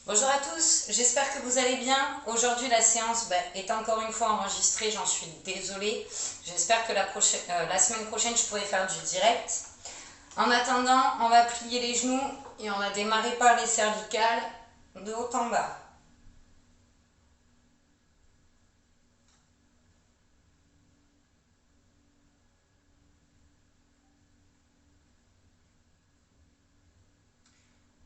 Bonjour à tous, j'espère que vous allez bien. Aujourd'hui la séance est encore une fois enregistrée, j'en suis désolée. J'espère que la semaine prochaine je pourrai faire du direct. En attendant, on va plier les genoux et on va démarrer par les cervicales de haut en bas.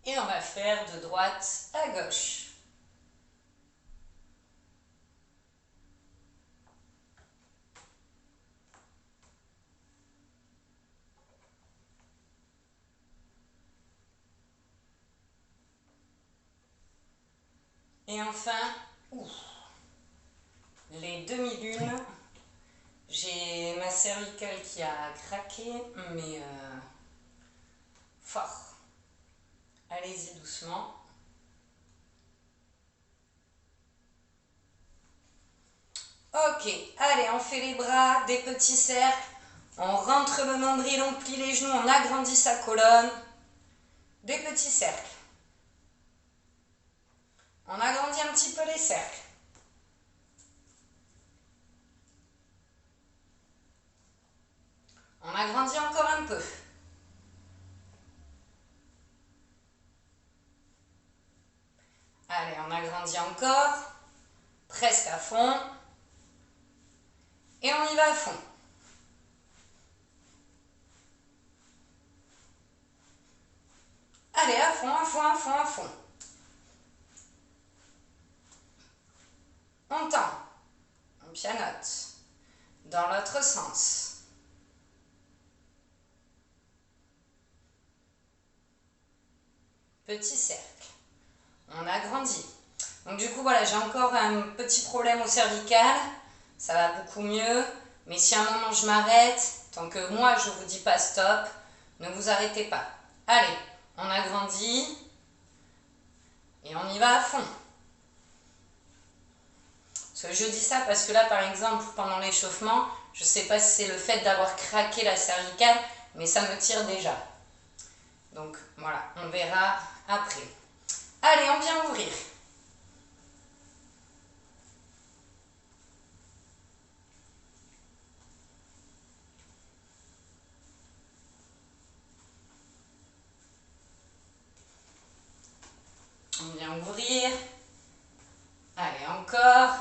Et on va faire de droite à gauche. Et enfin, les demi-lunes. J'ai ma cervicale qui a craqué, mais fort. Allez-y doucement. Ok, allez, on fait les bras, des petits cercles. On rentre le nombril, on plie les genoux, on agrandit sa colonne. Des petits cercles. On agrandit un petit peu les cercles. On agrandit encore un peu. Allez, on agrandit encore. Presque à fond. Et on y va à fond. Allez, à fond, à fond, à fond, à fond. On tend. On pianote. Dans l'autre sens. Petit cercle. On agrandit. Donc du coup, voilà, j'ai encore un petit problème au cervical. Ça va beaucoup mieux. Mais si à un moment je m'arrête, tant que moi je ne vous dis pas stop, ne vous arrêtez pas. Allez, on agrandit. Et on y va à fond. Parce que je dis ça parce que là, par exemple, pendant l'échauffement, je ne sais pas si c'est le fait d'avoir craqué la cervicale, mais ça me tire déjà. Donc voilà, on verra après. Allez, on vient ouvrir. On vient ouvrir. Allez, encore.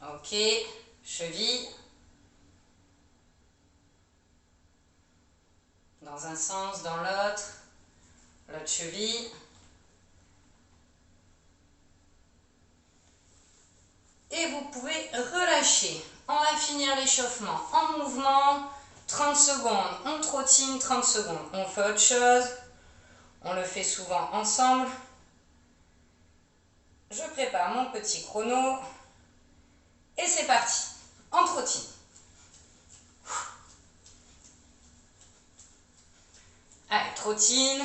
Ok, cheville. Dans un sens, dans l'autre. L'autre cheville. Et vous pouvez relâcher. On va finir l'échauffement en mouvement. 30 secondes, on trottine, 30 secondes. On fait autre chose. On le fait souvent ensemble. Je prépare mon petit chrono. Et c'est parti. On trottine. Allez, trottine.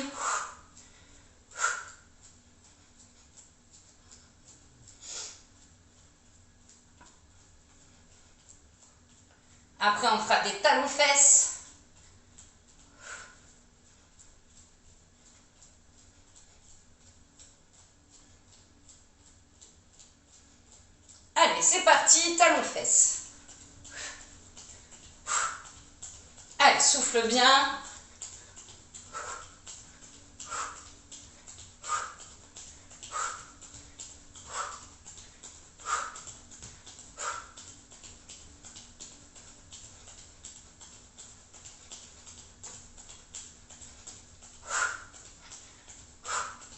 Après, on fera des talons-fesses. Allez, c'est parti, talons-fesses. Allez, souffle bien.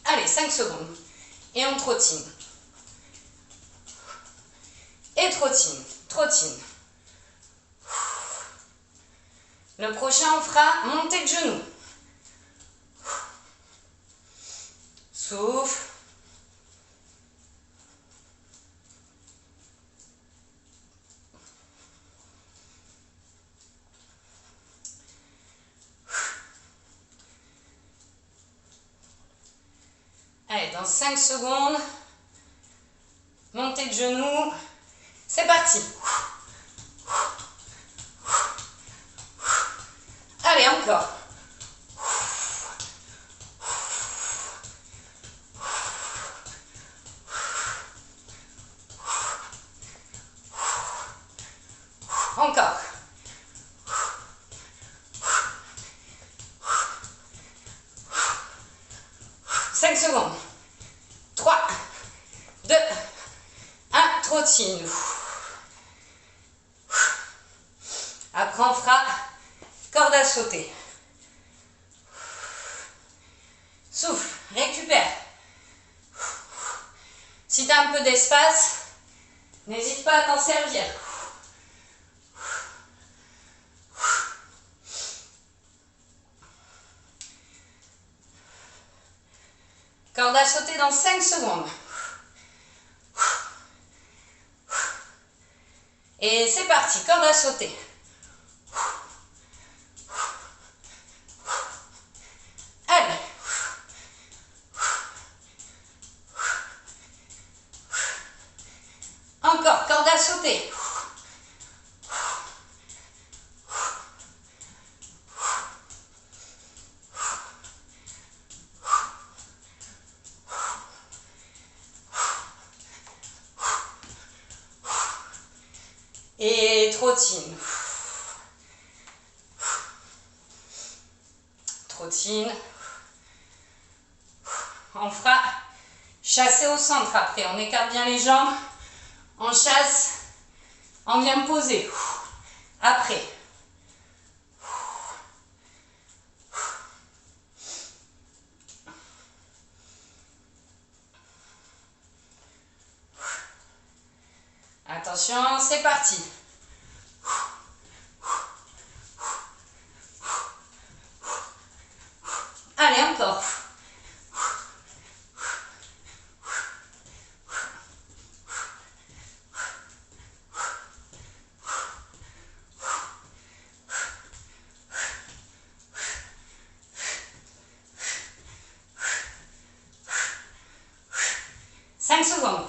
Allez, 5 secondes. Et on trottine. Et trottine, trottine. Le prochain, on fera montée de genoux. Souffle. Allez, dans 5 secondes, montée de genoux. C'est parti. encore. Encore. 5 secondes. 3, 2, 1, trottine. Après, on fera corde à sauter. Souffle, récupère. Si tu as un peu d'espace, n'hésite pas à t'en servir. Corde à sauter dans 5 secondes. Et c'est parti, corde à sauter. Allez. Encore, corde à sauter. Et trottine. Trottine. On fera chasser au centre après. On écarte bien les jambes. On chasse. On vient poser. Après. Attention, c'est parti. Allez, encore. Cinq secondes.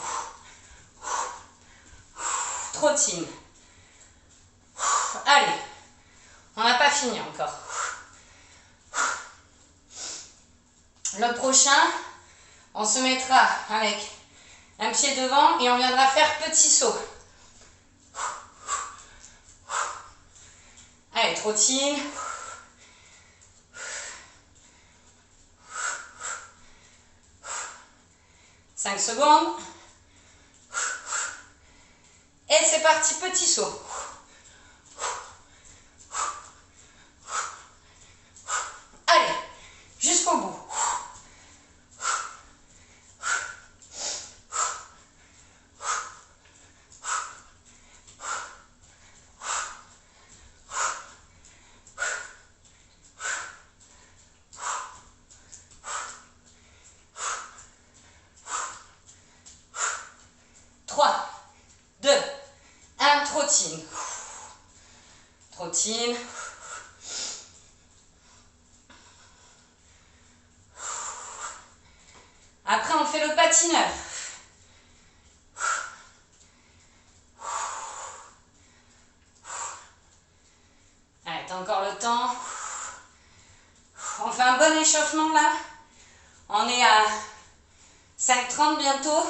Trottine. Allez, on n'a pas fini encore. Le prochain, on se mettra avec un pied devant et on viendra faire petit saut. Allez, trottine. Cinq secondes. Et c'est parti, petit saut. Allez, jusqu'au bout. Trois, deux, un, trottine. Trottine. Après, on fait le patineur. Allez, t'as encore le temps. On fait un bon échauffement là. On est à 5h30 bientôt.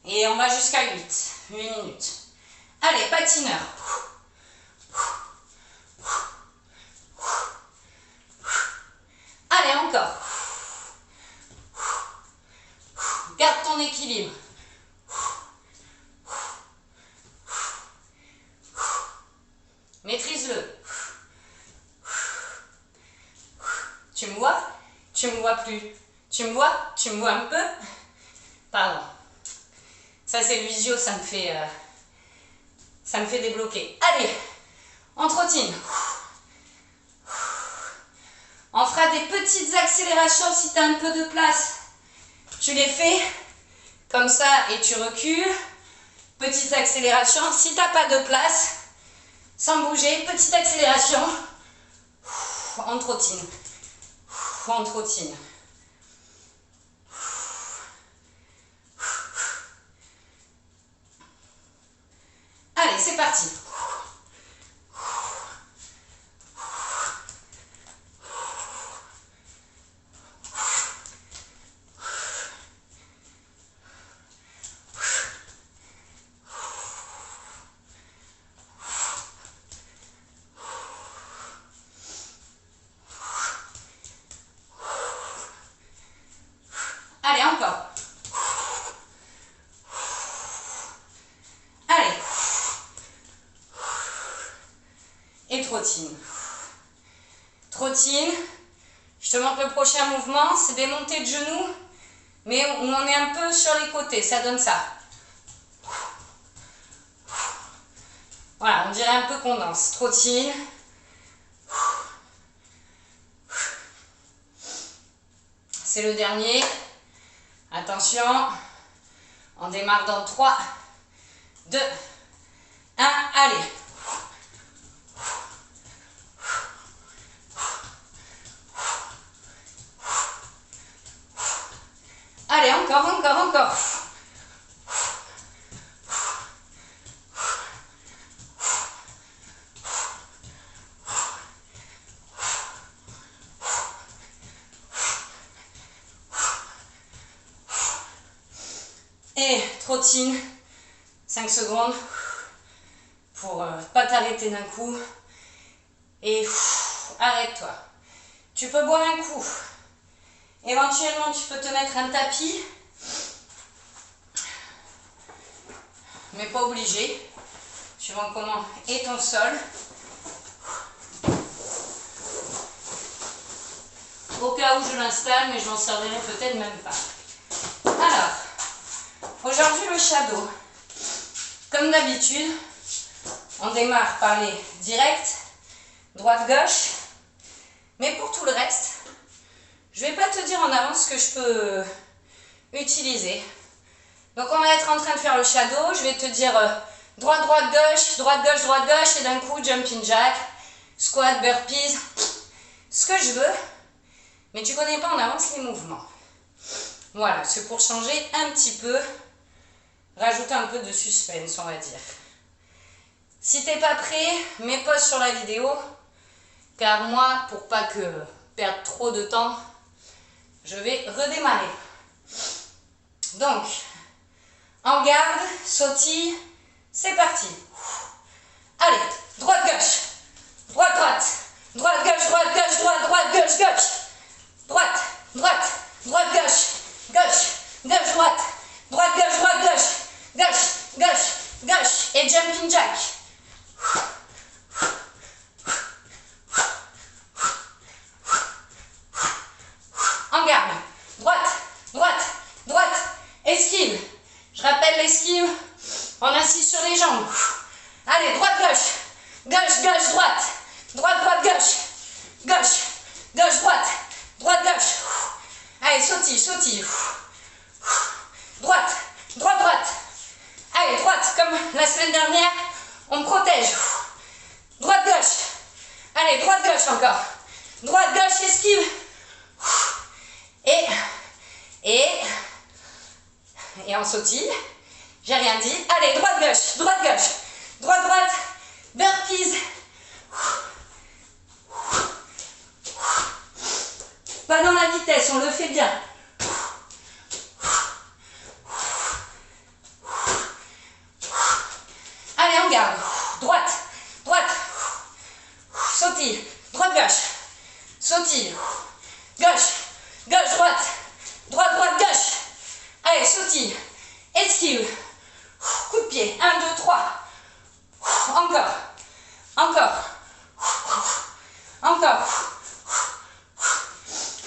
Et on va jusqu'à 8 minutes. Allez, patineur. Allez, encore. Garde ton équilibre. Maîtrise-le. Tu me vois? Tu me vois plus? Tu me vois? Tu me vois un peu? Pardon. Ça, c'est le visio, ça me fait débloquer. Allez, on trottine. On fera des petites accélérations si tu as un peu de place. Tu les fais comme ça et tu recules. Petite accélération. Si tu n'as pas de place, sans bouger, petite accélération. On trottine. On trottine. Allez, c'est parti. et trottine. Trottine. Je te montre le prochain mouvement, c'est des montées de genoux, mais où on est un peu sur les côtés, ça donne ça. Voilà, on dirait un peu qu'on danse. Trottine. C'est le dernier. Attention, on démarre dans 3, 2, 1, allez. Allez, encore, encore, encore. Et trottine, 5 secondes pour pas t'arrêter d'un coup. Et arrête-toi. Tu peux boire un coup. Éventuellement, tu peux te mettre un tapis, mais pas obligé, suivant comment est ton sol. Au cas où je l'installe, mais je m'en servirai peut-être même pas. Alors, aujourd'hui le shadow. Comme d'habitude, on démarre par les directs, droite-gauche, mais pour tout le reste, je ne vais pas te dire en avance ce que je peux utiliser. Donc on va être en train de faire le shadow, je vais te dire droite, droite, gauche, droite, gauche, droite, gauche, et d'un coup jumping jack, squat, burpees, ce que je veux, mais tu ne connais pas en avance les mouvements. Voilà, c'est pour changer un petit peu, rajouter un peu de suspense, on va dire. Si tu n'es pas prêt, mets pause sur la vidéo, car moi, pour pas que perdre trop de temps, je vais redémarrer. Donc, en garde, sautille, c'est parti. Allez, droite, gauche, droite, droite, droite, gauche, droite, gauche, droite, droite, gauche, gauche, droite, droite, droite, gauche, gauche, gauche, droite, droite, gauche, droite, gauche, gauche, gauche, gauche, et jumping jack. En garde, droite, droite, droite, esquive. Je rappelle l'esquive, on insiste sur les jambes. Allez, droite, gauche, gauche, gauche, droite, droite, droite, gauche, gauche, gauche, droite, droite, gauche. Allez, sautille, sautille. Droite, droite, droite. Allez, droite, comme la semaine dernière, on protège. Droite, gauche. Allez, droite, gauche encore. Droite, gauche, esquive. Et on sautille. J'ai rien dit. Allez, droite, gauche, droite, gauche. Droite, droite. Burpees. Pas dans la vitesse, on le fait bien. Allez, on garde. Droite, droite. Sautille. Droite, gauche. Sautille. Gauche, gauche, droite. Droite, droite, gauche. Allez, sautille. Esquive. Coup de pied. 1, 2, 3. Encore. Encore. Encore.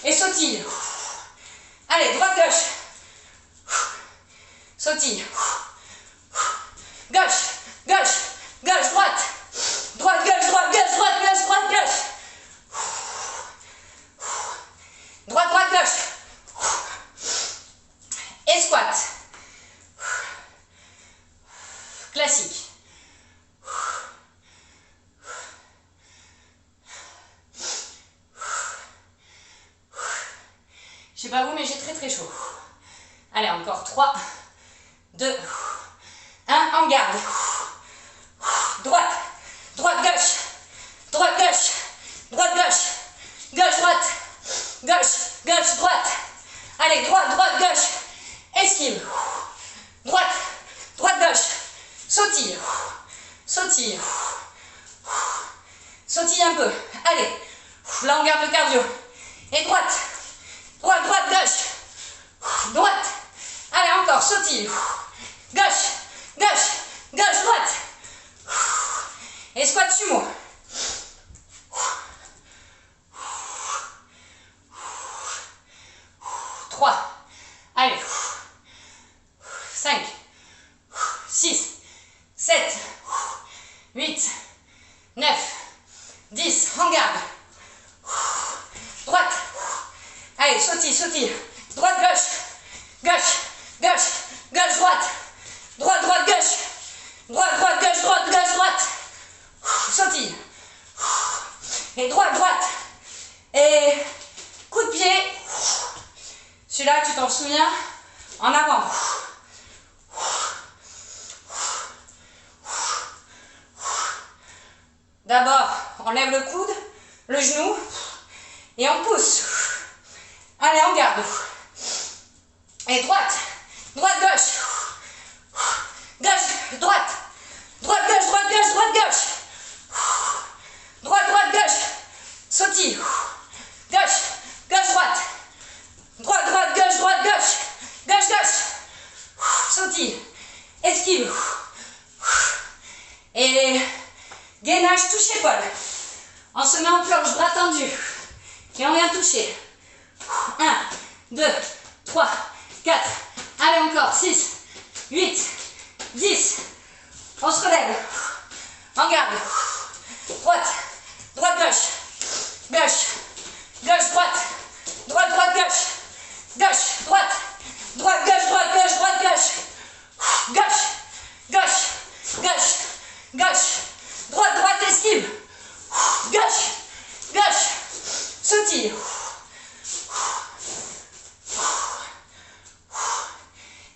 Et sautille. Allez, droite, gauche. Sautille. Gauche, gauche, gauche, droite. Droite, gauche, droite, gauche, droite, gauche, droite, gauche. Droite, droite, gauche. Et squat. Classique. Je sais pas vous, mais j'ai très très chaud. Allez, encore 3, 2, 1, en garde. Droite, droite, gauche, droite, gauche, droite, gauche, gauche, droite, gauche, gauche, droite. Allez, droite, droite, gauche, esquive. Droite, droite, gauche, sautille, sautille. Sautille un peu. Allez, là on garde le cardio. Et droite, droite, droite, gauche, droite. Allez, encore, sautille. Gauche, gauche, gauche, droite. Et squat sumo. en garde. Droite. Allez, sautille, sautille. Droite, gauche. Gauche, gauche, gauche, droite. Droite, droite, gauche. Droite, droite, gauche, droite, gauche, droite. Sautille. Et droite, droite. Et coup de pied. Celui-là, tu t'en souviens? En avant. D'abord, on lève le coude, le genou, et on pousse. Allez, on garde. Et droite, droite, gauche. Gauche, droite. Droite, gauche, droite, gauche, droite, gauche. Droite, droite, gauche. Sautille. Gauche, gauche, droite. Droite, droite, gauche, droite, gauche. Gauche, gauche. Sautille. Esquive. Et gainage, touche épaule. On se met en planche, bras tendus. Et on vient toucher. 1, 2, 3, 4. Allez encore. 6, 8, 10. On se relève. En garde. Droite. Droite, gauche. Gauche. Gauche, droite. Droite, droite, gauche. Gauche, droite. Droite, gauche, droite, gauche, droite, gauche. Gauche. Gauche. Gauche. Gauche. Droite, droite, esquive. Gauche. Gauche. Sautille.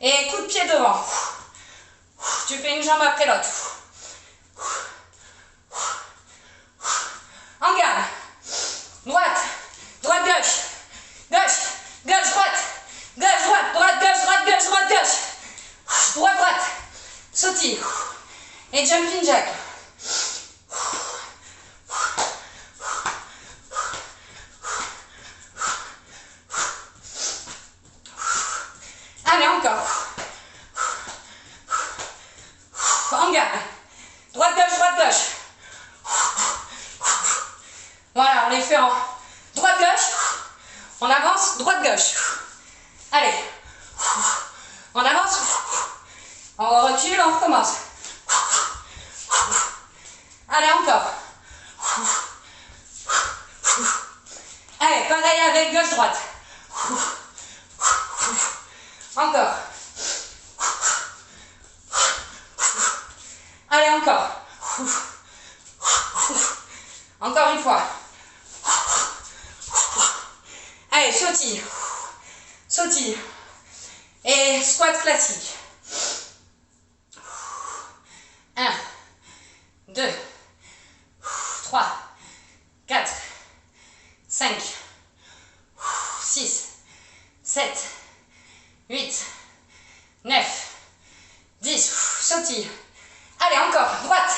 Et coup de pied devant. Tu fais une jambe après l'autre. En garde. Droite. Droite, gauche. Gauche. Gauche, droite. Gauche, droite. Droite, gauche, droite, gauche, droite, gauche. Droite, droite. Sautille. Et jumping jack. Allez, encore. En garde. Droite, gauche, droite, gauche. Voilà, on les fait en droite, gauche. On avance, droite, gauche. Allez. On avance. On recule, on recommence. Allez, encore. Allez, pareil avec gauche-droite. Encore. Allez, encore. Encore une fois. Allez, sautille. Sautille. Et squat classique. 1, 2, 3, 4, 5, 6, 7, 8, 9, 10. Sautille. Allez, encore. Droite.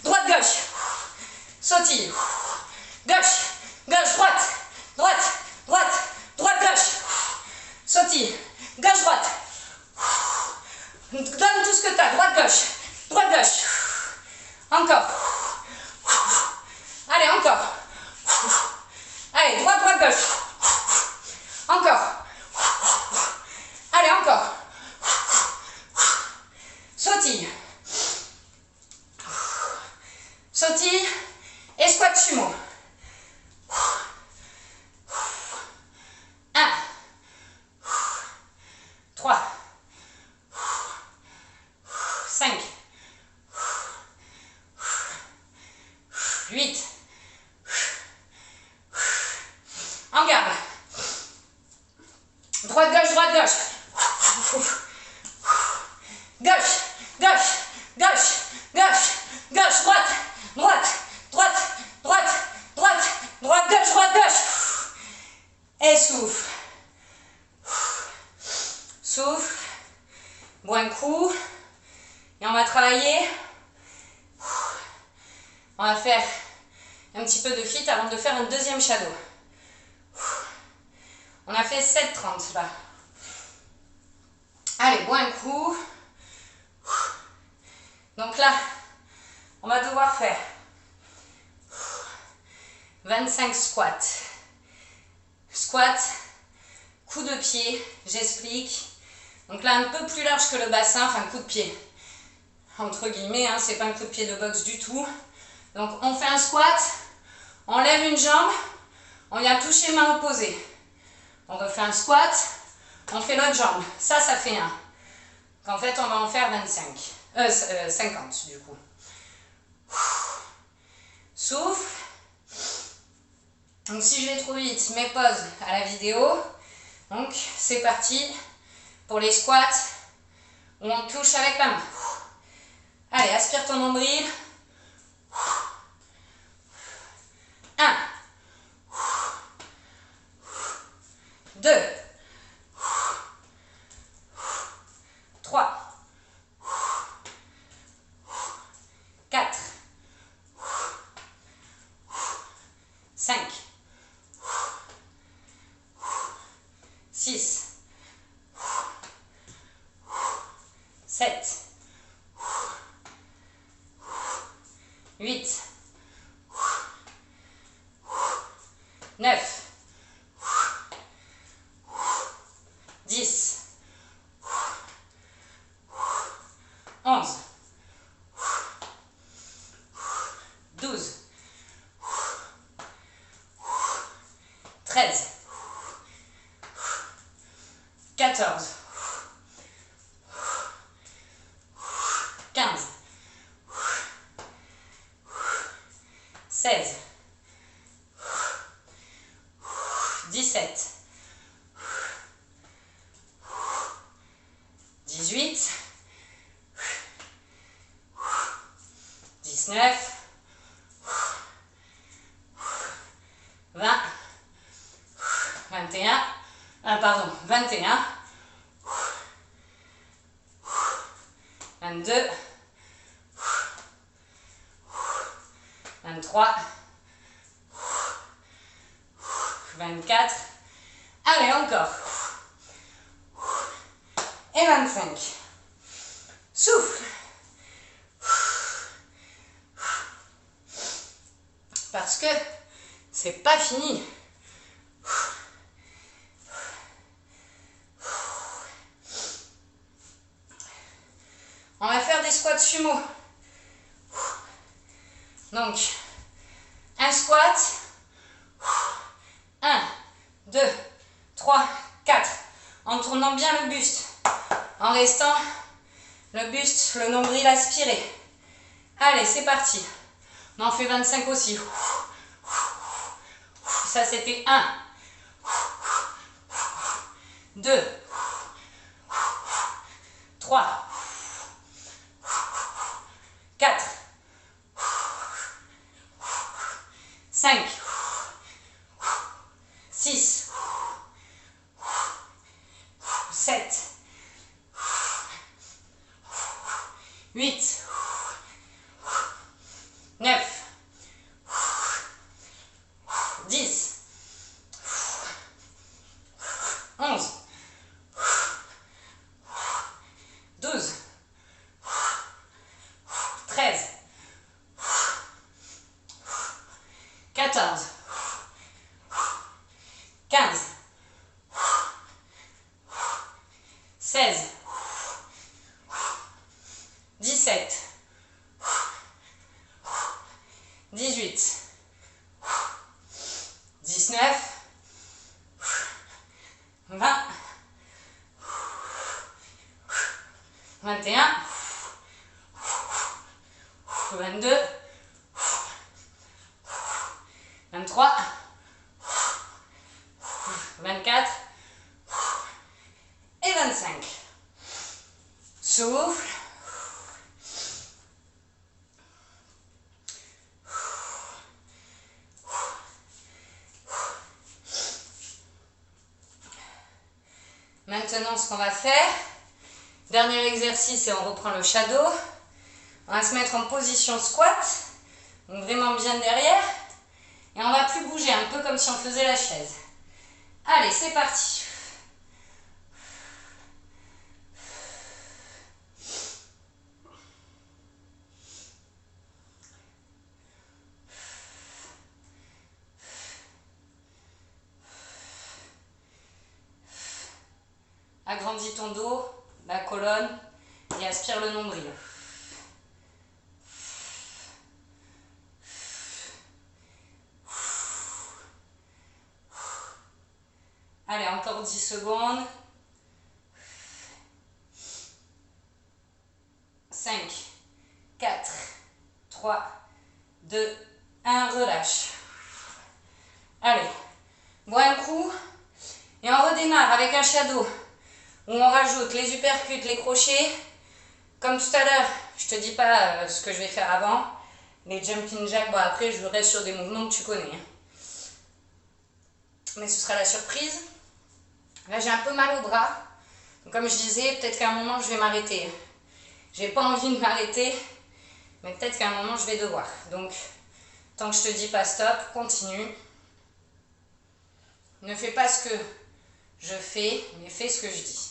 Droite, gauche. Sautille. Gauche. Gauche, droite. Droite. Droite. Droite, gauche. Sautille. Gauche, droite. Donne tout ce que tu as. Droite, gauche. Droite, gauche. Encore. Allez, encore. Allez, droite, droite, gauche. Encore. Allez, encore. Sautille. Sautille et squat sumo. 1, 3, 5, 8. En garde. Droite, gauche, droite, gauche. Gauche, gauche, gauche, gauche, gauche, droite, droite, droite, droite, droite, droite, gauche, droite, gauche. Et souffle. Souffle. Bois un coup. Et on va travailler. On va faire un petit peu de fit avant de faire un deuxième shadow. On a fait 7,30 là. Allez, bois un coup. Donc là, on va devoir faire 25 squats. Squat, coup de pied, j'explique. Donc là, un peu plus large que le bassin, enfin coup de pied. Entre guillemets, hein, c'est pas un coup de pied de boxe du tout. Donc on fait un squat, on lève lève une jambe, on vient toucher main opposée. On refait un squat, on fait l'autre jambe. Ça fait 1. En fait, on va en faire 50 du coup. Souffle. Donc si je vais trop vite, mets pause à la vidéo. Donc c'est parti pour les squats où on touche avec la main. Allez, aspire ton nombril. 1, 2, 3, 4, 5, 6, 7, 8, 9, 10, 11, 12, 13, 14, 15, 16, 17, 18, 19, 20, 21, 21, 22, 23, 24, allez encore, et 25, souffle, parce que c'est pas fini. On va faire des squats sumo. Donc, un squat, 1, 2, 3, 4, en tournant bien le buste, en restant le buste, le nombril aspiré. Allez, c'est parti. On en fait 25 aussi. Ça, c'était 1, 2, 3, 4, 5, 6, 7, 8, 9, 10, 11, 12, 13, 14, 15, 16, 17, 18, 19, 20, 21, 22, 23, 24 et 25. Souffle. Maintenant, ce qu'on va faire, dernier exercice et on reprend le shadow. On va se mettre en position squat, donc vraiment bien derrière. Et on va plus bouger, un peu comme si on faisait la chaise. Allez, c'est parti. Agrandis ton dos, la colonne et aspire le nombril. encore 10 secondes. 5, 4, 3, 2, 1, relâche. Allez, bois un coup et on redémarre avec un shadow où on rajoute les uppercuts, les crochets. Comme tout à l'heure, je te dis pas ce que je vais faire avant. Les jumping jacks, bon après je reste sur des mouvements que tu connais. Mais ce sera la surprise. Là j'ai un peu mal au bras. Donc, comme je disais, peut-être qu'à un moment je vais m'arrêter. J'ai pas envie de m'arrêter, mais peut-être qu'à un moment je vais devoir. Donc tant que je te dis pas stop, continue. Ne fais pas ce que je fais, mais fais ce que je dis.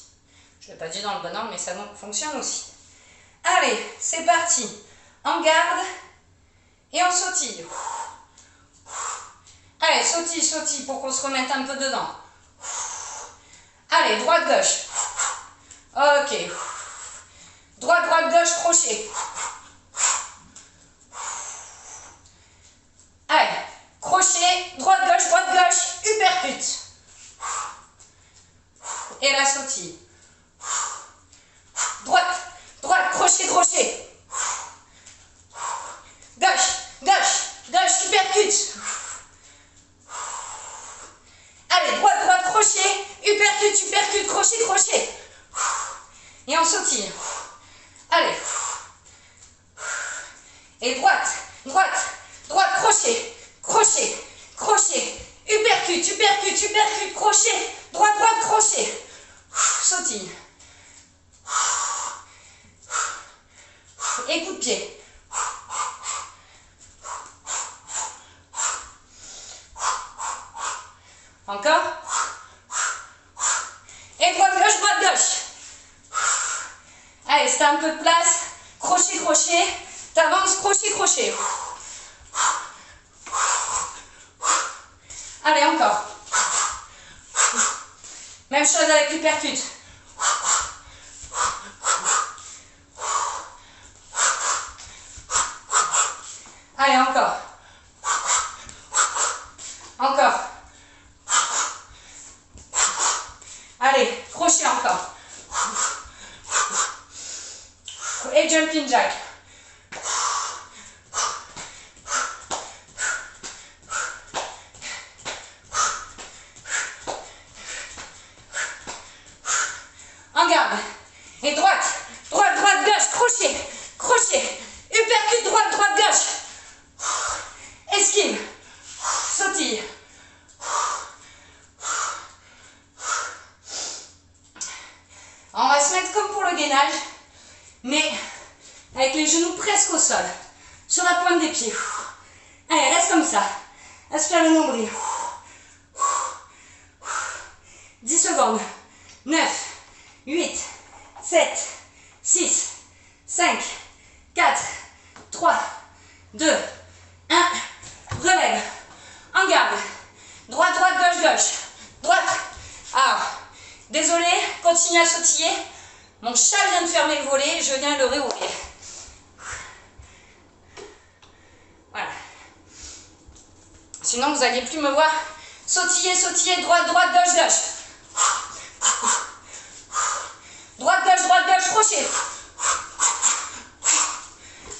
Je ne l'ai pas dit dans le bon ordre, mais ça fonctionne aussi. Allez, c'est parti. On garde et on sautille. Allez, sautille, sautille pour qu'on se remette un peu dedans. Allez, droite, gauche. Ok. Droite, droite, gauche, crochet. Allez, crochet, droite, gauche, uppercut. Et la sautille. Droite, droite, crochet, crochet. Gauche, gauche, gauche, uppercut. Allez, droite, droite, crochet, uppercut, uppercut, crochet, crochet. Et on sautille. Allez. Et droite, droite, droite, crochet, crochet, crochet, uppercut, uppercut, uppercut, crochet, droite, droite, crochet. Sautille. Et coup de pied. Encore. Et droite, gauche. Allez, c'est un peu de place. Crochet, crochet. T'avances, crochet, crochet. Allez, encore. Même chose avec l'uppercut. Allez, encore. Encore. Allez, crochet encore. Et jumping jack. En garde. Et droite, droite, droite, gauche, crochet, crochet, uppercut, droite, droite, gauche. Esquive, sautille. On va se mettre comme pour le gainage, mais avec les genoux presque au sol, sur la pointe des pieds. Allez, reste comme ça. Aspire le nombril. 10 secondes. 9, 8, 7, 6, 5, 4, 3, 2, 1. Relève. En garde. Droite, droite, gauche, gauche. Droite. Alors, désolé, continue à sautiller. Mon chat vient de fermer le volet, je viens de le réouvrir. Voilà. Sinon, vous n'alliez plus me voir sautiller, sautiller, droite, droite, gauche, gauche. Droite, gauche, crochet.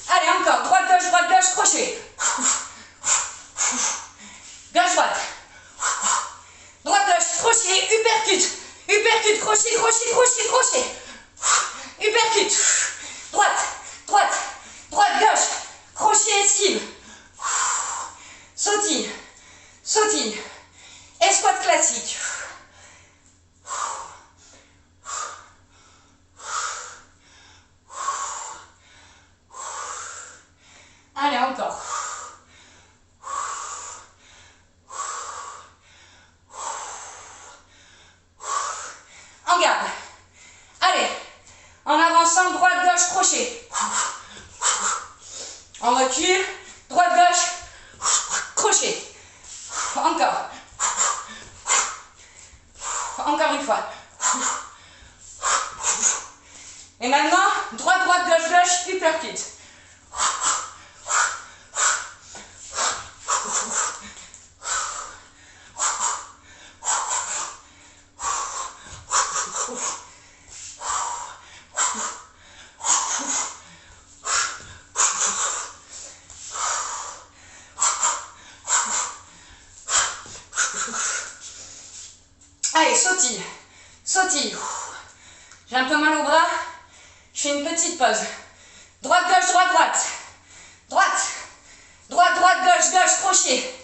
Allez, encore. Droite, gauche, crochet. Gauche, droite. Droite, gauche, crochet, uppercut. Uppercut, crochet, crochet, crochet, crochet. Uppercut. Droite, droite, droite, gauche. Crochet, esquive. Sautille. Sautille. Escouade classique. Allez, encore. En garde. Allez. En avançant, droite, gauche, crochet. En recul, droite, gauche, crochet. Encore. Encore une fois. Et maintenant, droite, droite, gauche, gauche, uppercut. Allez, sautille. Sautille. J'ai un peu mal au bras. Je fais une petite pause. Droite, gauche, droite, droite. Droite. Droite, droite, gauche, gauche, crochet.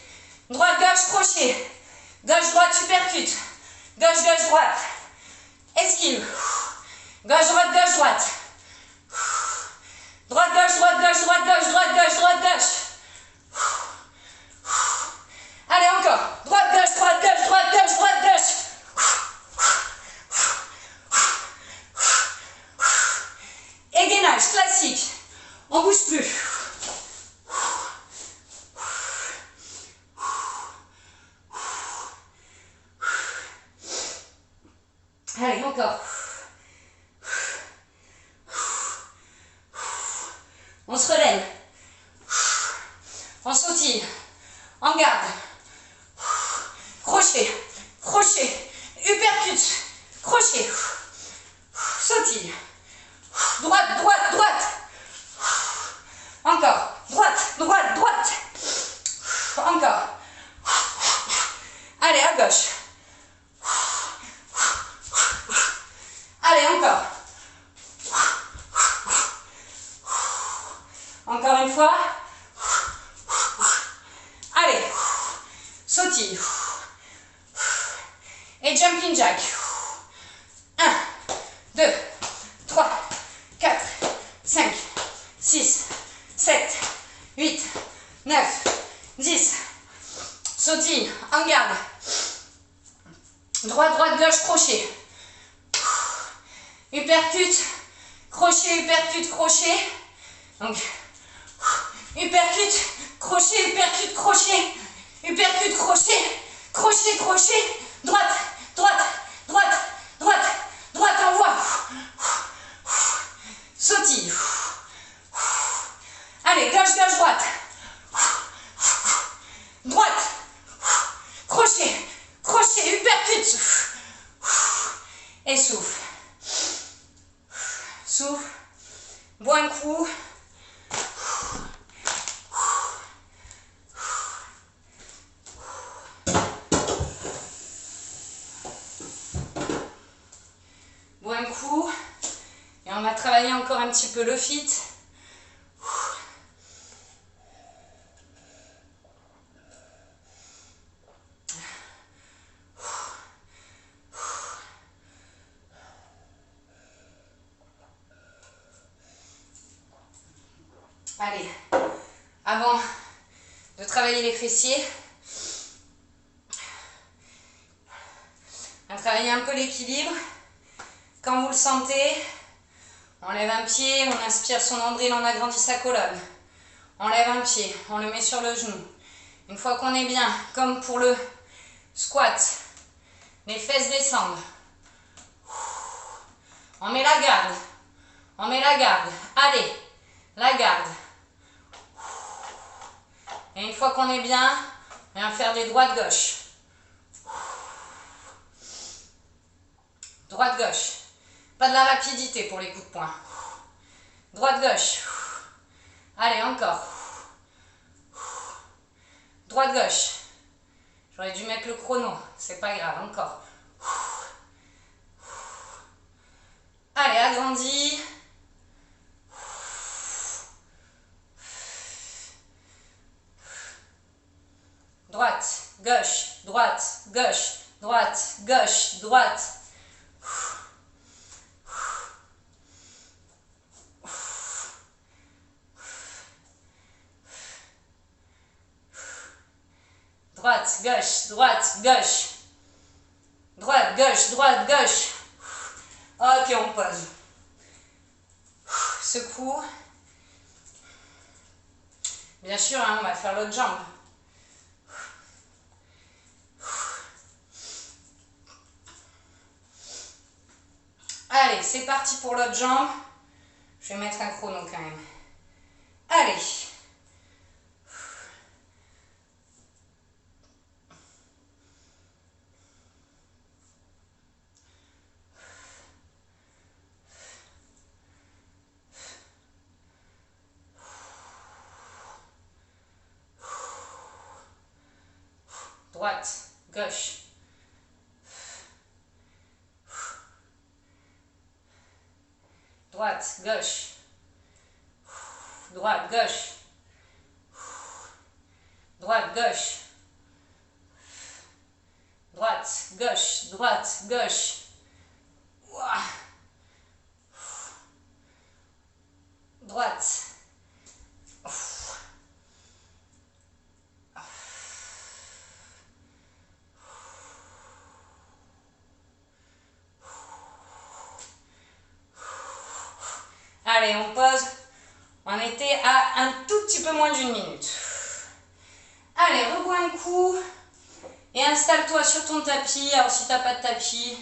Droite, gauche, crochet. Gauche, droite, uppercut. Gauche, gauche, droite. Esquive. Gauche, droite, gauche, droite. Droite, gauche, droite, gauche, droite, gauche, droite, gauche, droite, gauche. Allez, encore. Droite, gauche, droite, gauche, droite, gauche, droite, gauche. Et gainage classique. On bouge plus. Allez, encore. On se relève. On sautille. En garde. Crochet. Crochet. Uppercut. Crochet. Sautille. Droite, droite, droite. Encore. Droite, droite, droite. Encore. Allez, à gauche. Allez, encore. Encore une fois. Allez. Sautille. Et jumping jack. 1, 2, 3, 4, 5, 6, 7, 8, 9, 10. Sautille. En garde. Droite, droite, gauche, crochet. Uppercut, crochet, uppercut, crochet. Donc, uppercut, crochet, uppercut, crochet. Uppercut, crochet, crochet, crochet. Droite, droite, droite, droite, droite, envoie. Sautille. Allez, gauche, gauche, droite. Droite. Crochet, crochet, uppercut. Et souffle. Souffle. Bois un coup. Bois un coup. Et on va travailler encore un petit peu le fit. Allez, avant de travailler les fessiers, on va travailler un peu l'équilibre. Quand vous le sentez, on lève un pied, on inspire son nombril, on agrandit sa colonne. On lève un pied, on le met sur le genou. Une fois qu'on est bien, comme pour le squat, les fesses descendent. On met la garde. On met la garde. Allez, la garde. Et une fois qu'on est bien, on vient faire des droites-gauche. Droite-gauche. Pas de la rapidité pour les coups de poing. Droite-gauche. Allez, encore. Droite-gauche. J'aurais dû mettre le chrono. C'est pas grave, encore. Allez, agrandis. Droite, gauche, droite, gauche, droite, gauche, droite. Droite, gauche, droite, gauche. Droite, gauche, droite, gauche. Ok, on pose. Secoue. Bien sûr, hein, on va faire l'autre jambe. Allez, c'est parti pour l'autre jambe. Je vais mettre un chrono quand même. Allez. Droite, gauche. droite, gauche, droite, gauche, droite, gauche, droite, gauche, droite, gauche. Ouah. Droite. Allez, on pose. On était à un tout petit peu moins d'une minute. Allez, rebois un coup. Et installe-toi sur ton tapis. Alors, si tu n'as pas de tapis,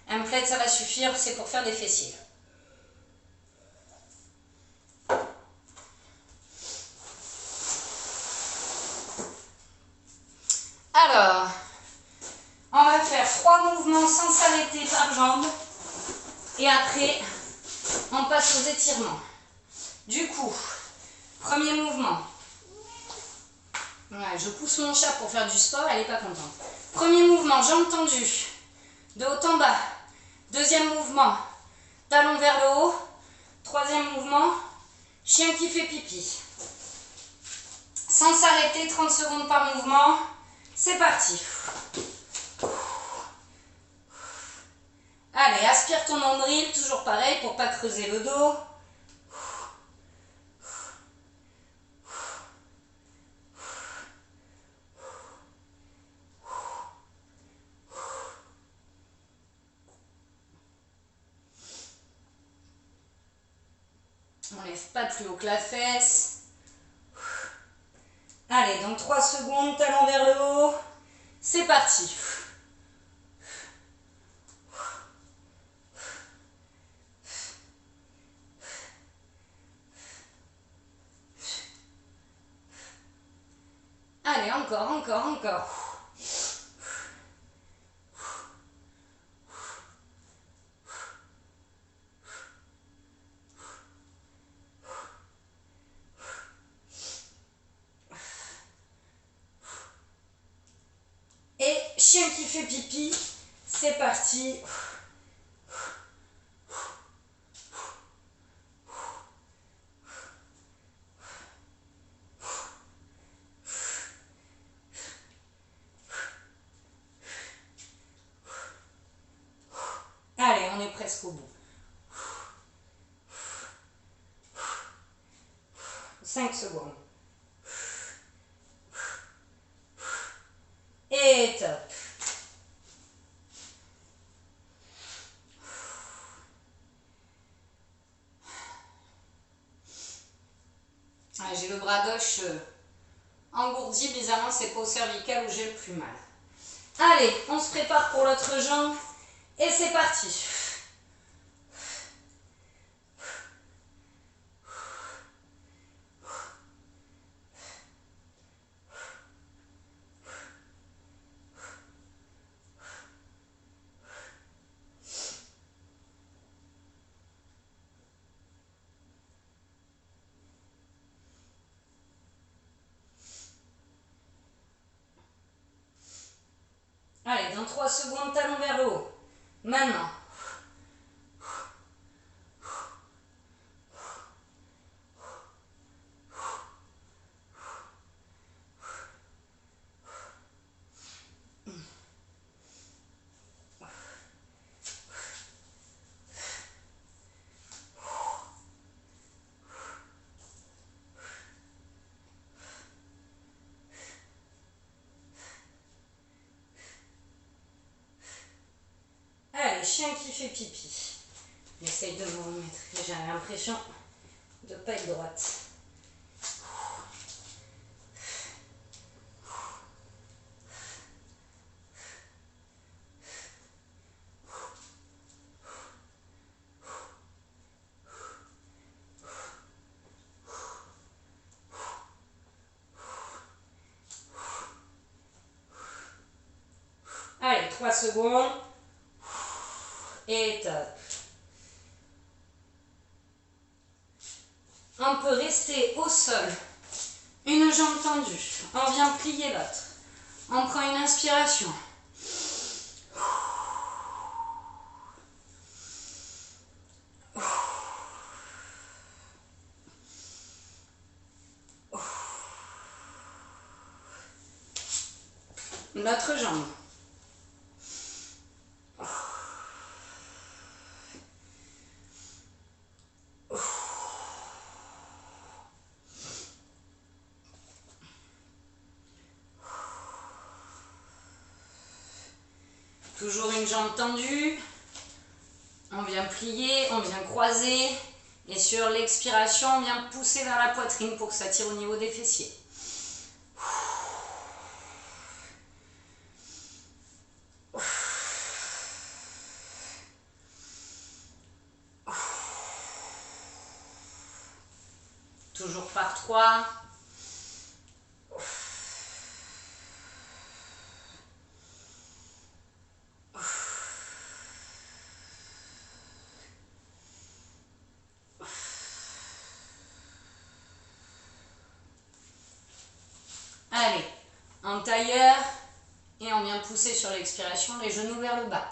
un plaid, ça va suffire. C'est pour faire des fessiers. Alors, on va faire 3 mouvements sans s'arrêter par jambe. Et après, on passe aux étirements. Du coup, premier mouvement. Ouais, je pousse mon chat pour faire du sport, elle n'est pas contente. Premier mouvement, jambes tendues, de haut en bas. Deuxième mouvement, talon vers le haut. Troisième mouvement, chien qui fait pipi. Sans s'arrêter, 30 secondes par mouvement. C'est parti. Allez, aspire ton nombril, toujours pareil pour ne pas creuser le dos. On lève pas plus haut que la fesse. Allez, donc 3 secondes, talon vers le haut. C'est parti. Allez, encore, encore, encore. Et chien qui fait pipi, c'est parti. Allez, on est presque au bout. 5 secondes. Et top. Ah, j'ai le bras gauche engourdi, bizarrement c'est pas au cervical où j'ai le plus mal. Allez, on se prépare pour l'autre jambe et c'est parti. Allez, dans 3 secondes, talon vers le haut. Maintenant. Allez, chien qui fait pipi. J'essaye de me remettre. J'ai l'impression de ne pas être droite. Allez, 3 secondes. Et top. On peut rester au sol, une jambe tendue. On vient plier l'autre. On prend une inspiration. L'autre jambe. Toujours une jambe tendue. On vient plier, on vient croiser. Et sur l'expiration, on vient pousser vers la poitrine pour que ça tire au niveau des fessiers. Toujours par 3. Allez, en tailleur, et on vient pousser sur l'expiration les genoux vers le bas.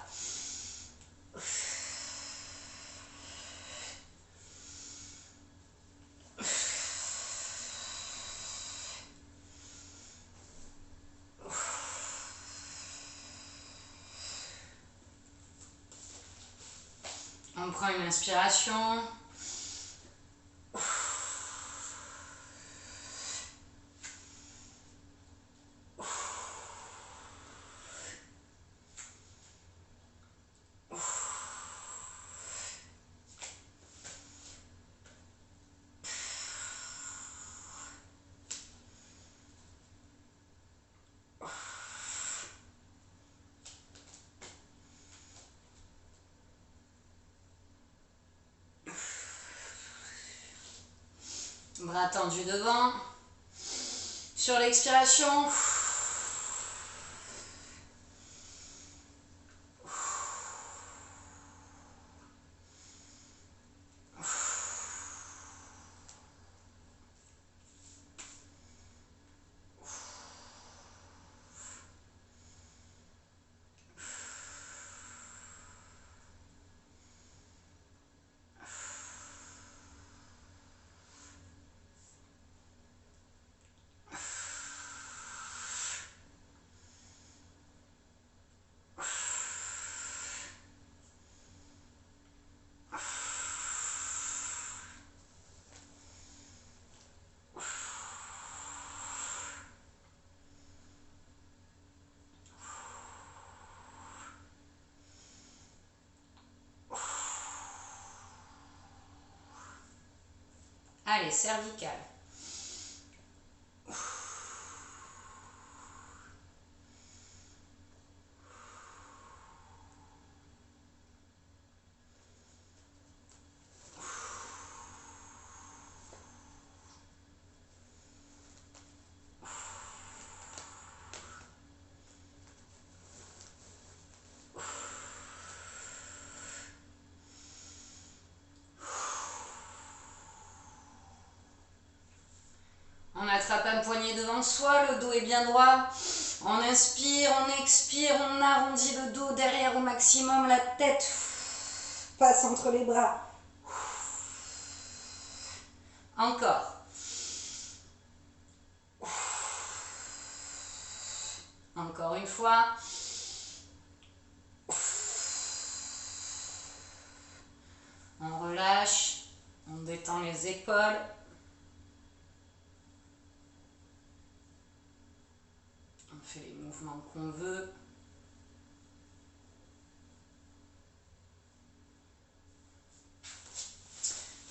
On prend une inspiration. Bras tendus devant. Sur l'expiration, allez, cervical. On attrape un poignet devant soi, le dos est bien droit. On inspire, on expire, on arrondit le dos derrière au maximum, la tête passe entre les bras. Encore. Encore une fois. On relâche, on détend les épaules. On fait les mouvements qu'on veut.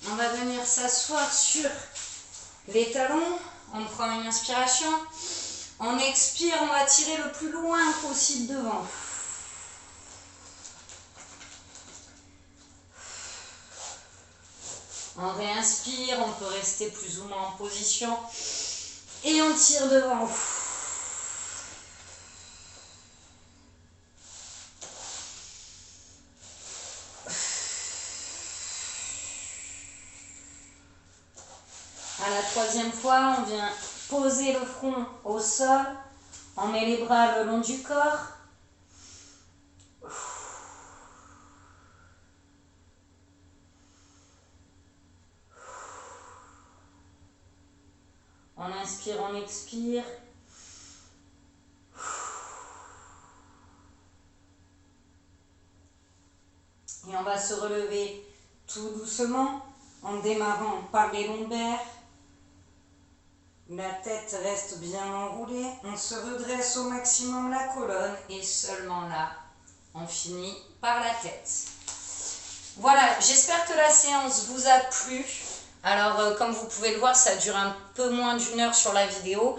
On va venir s'asseoir sur les talons. On prend une inspiration. On expire, on va tirer le plus loin possible devant. On réinspire, on peut rester plus ou moins en position. Et on tire devant. À la troisième fois, on vient poser le front au sol. On met les bras le long du corps. On inspire, on expire. Et on va se relever tout doucement en démarrant par les lombaires. La tête reste bien enroulée. On se redresse au maximum la colonne et seulement là, on finit par la tête. Voilà, j'espère que la séance vous a plu. Alors, comme vous pouvez le voir, ça dure un peu moins d'1 heure sur la vidéo.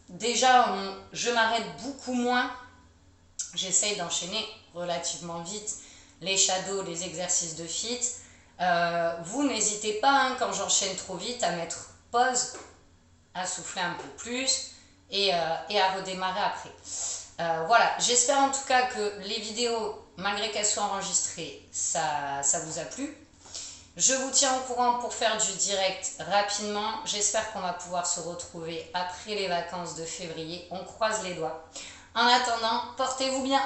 Déjà, je m'arrête beaucoup moins. J'essaye d'enchaîner relativement vite les shadows, les exercices de fit. Vous n'hésitez pas, hein, quand j'enchaîne trop vite, à mettre pause, à souffler un peu plus et à redémarrer après. Voilà, j'espère en tout cas que les vidéos, malgré qu'elles soient enregistrées, ça vous a plu. Je vous tiens au courant pour faire du direct rapidement. J'espère qu'on va pouvoir se retrouver après les vacances de février. On croise les doigts. En attendant, portez-vous bien.